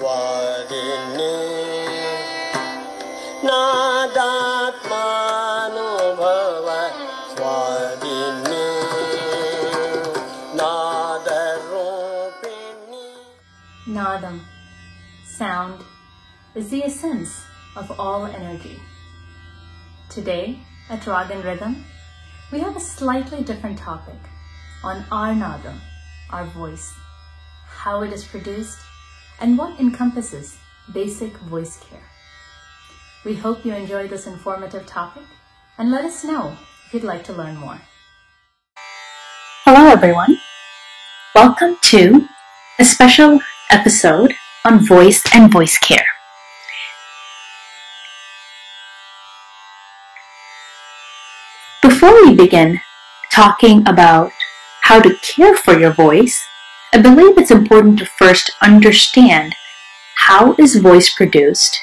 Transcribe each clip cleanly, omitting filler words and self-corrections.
Swadini Nadatmanubhava Swadini Nadarupini. Nadam, sound, is the essence of all energy. Today, at Rag and Rhythm, we have a slightly different topic on our nadam, our voice, how it is produced, and what encompasses basic voice care. We hope you enjoy this informative topic and let us know if you'd like to learn more. Hello everyone. Welcome to a special episode on voice and voice care. Before we begin talking about how to care for your voice, I believe it's important to first understand how is voice produced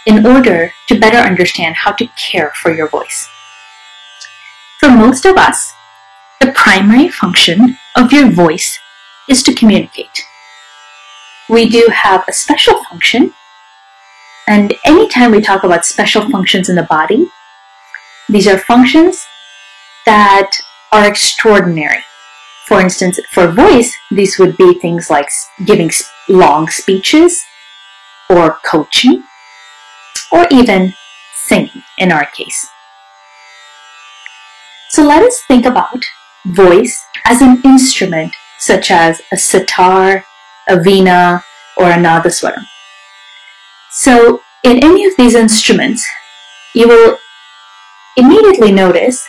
in order to better understand how to care for your voice. For most of us, the primary function of your voice is to communicate. We do have a special function, and anytime we talk about special functions in the body, these are functions that are extraordinary. For instance, for voice, these would be things like giving long speeches, or coaching, or even singing in our case. So let us think about voice as an instrument such as a sitar, a veena, or a nadaswaram. So in any of these instruments, you will immediately notice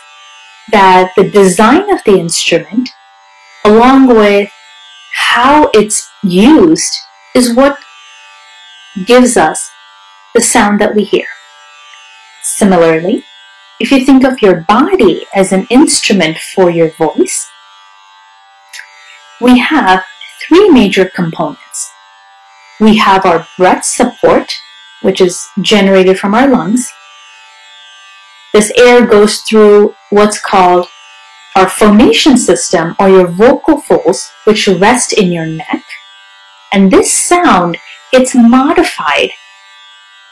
that the design of the instrument, along with how it's used, is what gives us the sound that we hear. Similarly, if you think of your body as an instrument for your voice, we have three major components. We have our breath support, which is generated from our lungs. This air goes through what's called our phonation system, or your vocal folds, which rest in your neck. And this sound gets modified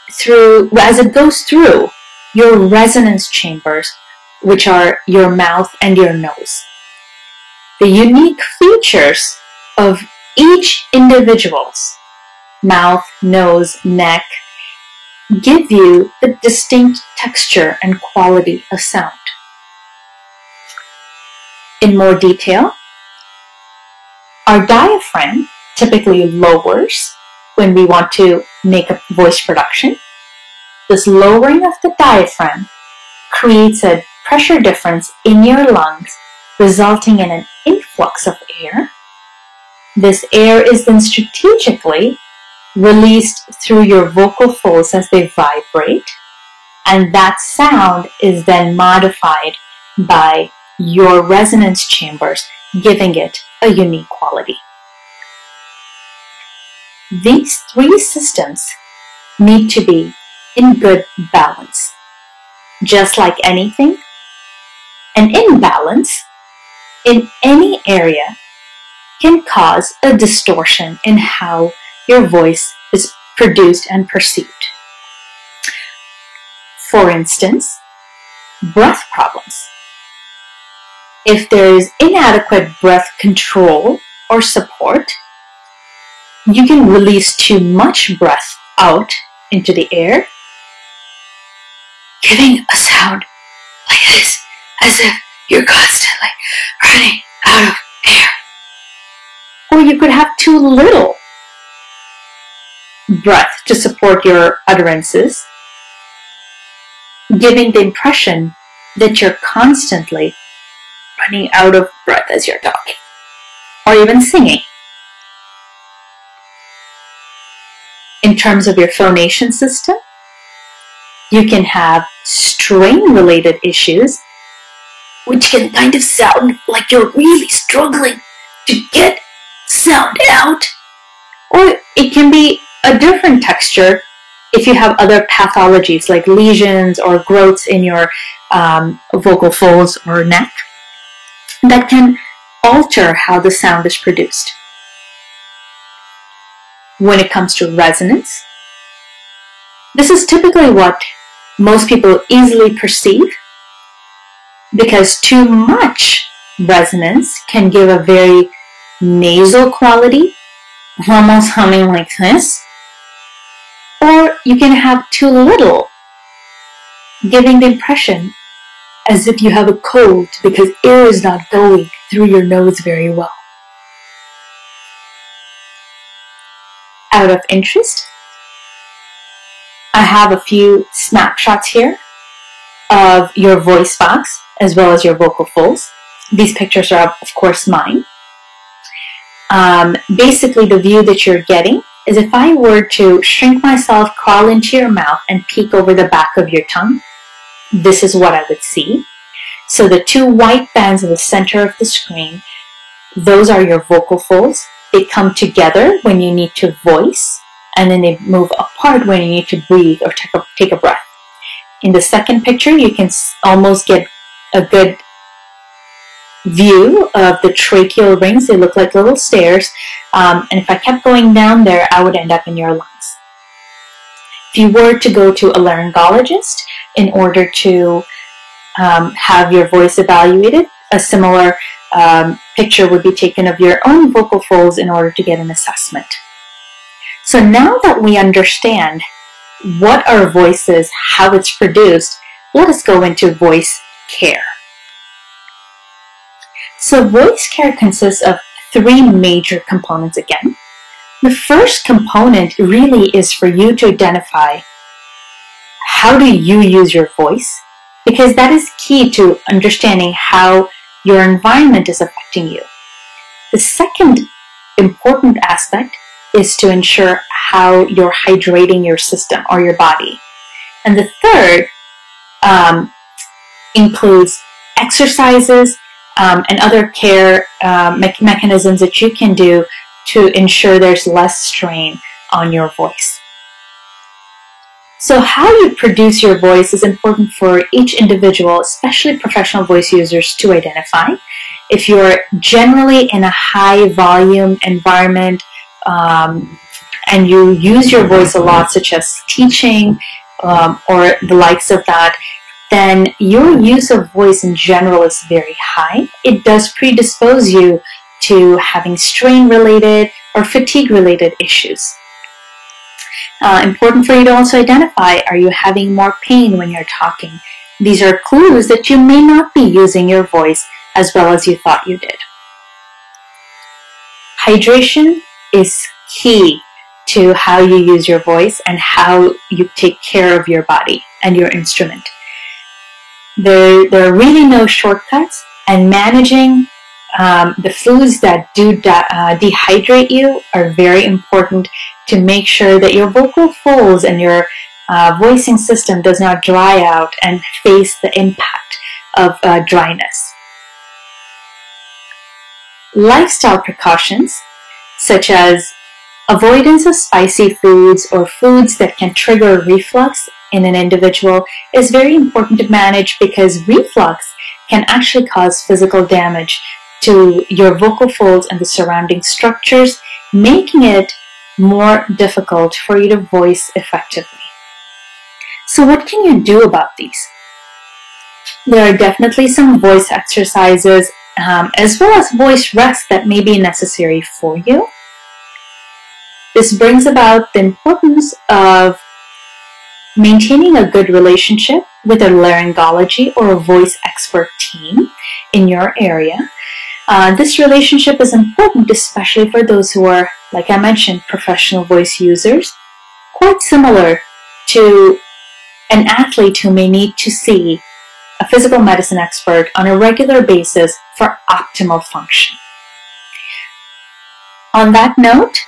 as it goes through your resonance chambers, which are your mouth and your nose. The unique features of each individual's mouth, nose, neck give you the distinct texture and quality of sound. In more detail, our diaphragm typically lowers when we want to make a voice production. This lowering of the diaphragm creates a pressure difference in your lungs, resulting in an influx of air. This air is then strategically released through your vocal folds as they vibrate, and that sound is then modified by your resonance chambers, giving it a unique quality. These three systems need to be in good balance. Just like anything, an imbalance in any area can cause a distortion in how your voice is produced and perceived. For instance, breath problems. If there is inadequate breath control or support, you can release too much breath out into the air, giving a sound like this, as if you're constantly running out of air. Or you could have too little breath to support your utterances, giving the impression that you're constantly running out of breath as you're talking, or even singing. In terms of your phonation system, you can have strain-related issues, which can kind of sound like you're really struggling to get sound out. Or it can be a different texture if you have other pathologies like lesions or growths in your vocal folds or neck that can alter how the sound is produced. when it comes to resonance. This is typically what most people easily perceive, because too much resonance can give a very nasal quality, almost humming like this, or you can have too little, giving the impression as if you have a cold because air is not going through your nose very well. Out of interest, I have a few snapshots here of your voice box as well as your vocal folds. These pictures are, of course, mine. Basically, the view that you're getting is if I were to shrink myself, crawl into your mouth, and peek over the back of your tongue, this is what I would see. So the two white bands in the center of the screen, those are your vocal folds. They come together when you need to voice, and then they move apart when you need to breathe or take a breath. In the second picture, you can almost get a good view of the tracheal rings. They look like little stairs, and if I kept going down there, I would end up in your lungs. If you were to go to a laryngologist in order to have your voice evaluated, a similar picture would be taken of your own vocal folds in order to get an assessment. So now that we understand what our voice is, how it's produced, let us go into voice care. So voice care consists of three major components again. The first component really is for you to identify how do you use your voice, because that is key to understanding how your environment is affecting you. The second important aspect is to ensure how you're hydrating your system or your body. And the third includes exercises and other care mechanisms that you can do to ensure there's less strain on your voice. So how you produce your voice is important for each individual, especially professional voice users, to identify. If you're generally in a high volume environment and you use your voice a lot, such as teaching or the likes of that, then your use of voice in general is very high. It does predispose you to having strain-related or fatigue-related issues. Important for you to also identify, are you having more pain when you're talking? These are clues that you may not be using your voice as well as you thought you did. Hydration is key to how you use your voice and how you take care of your body and your instrument. There are really no shortcuts, and managing the foods that do dehydrate you are very important to make sure that your vocal folds and your voicing system does not dry out and face the impact of dryness. Lifestyle precautions, such as avoidance of spicy foods or foods that can trigger reflux in an individual, is very important to manage, because reflux can actually cause physical damage to your vocal folds and the surrounding structures, making it more difficult for you to voice effectively. So what can you do about these? There are definitely some voice exercises as well as voice rest that may be necessary for you. This brings about the importance of maintaining a good relationship with a laryngology or a voice expert team in your area. This relationship is important, especially for those who are, like I mentioned, professional voice users, quite similar to an athlete who may need to see a physical medicine expert on a regular basis for optimal function. On that note,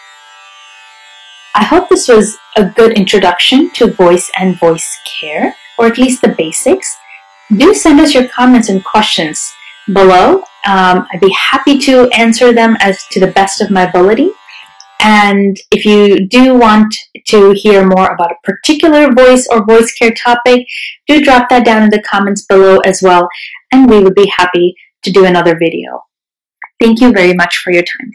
I hope this was a good introduction to voice and voice care, or at least the basics. Do send us your comments and questions below. I'd be happy to answer them as to the best of my ability. And if you do want to hear more about a particular voice or voice care topic, do drop that down in the comments below as well, and we would be happy to do another video. Thank you very much for your time.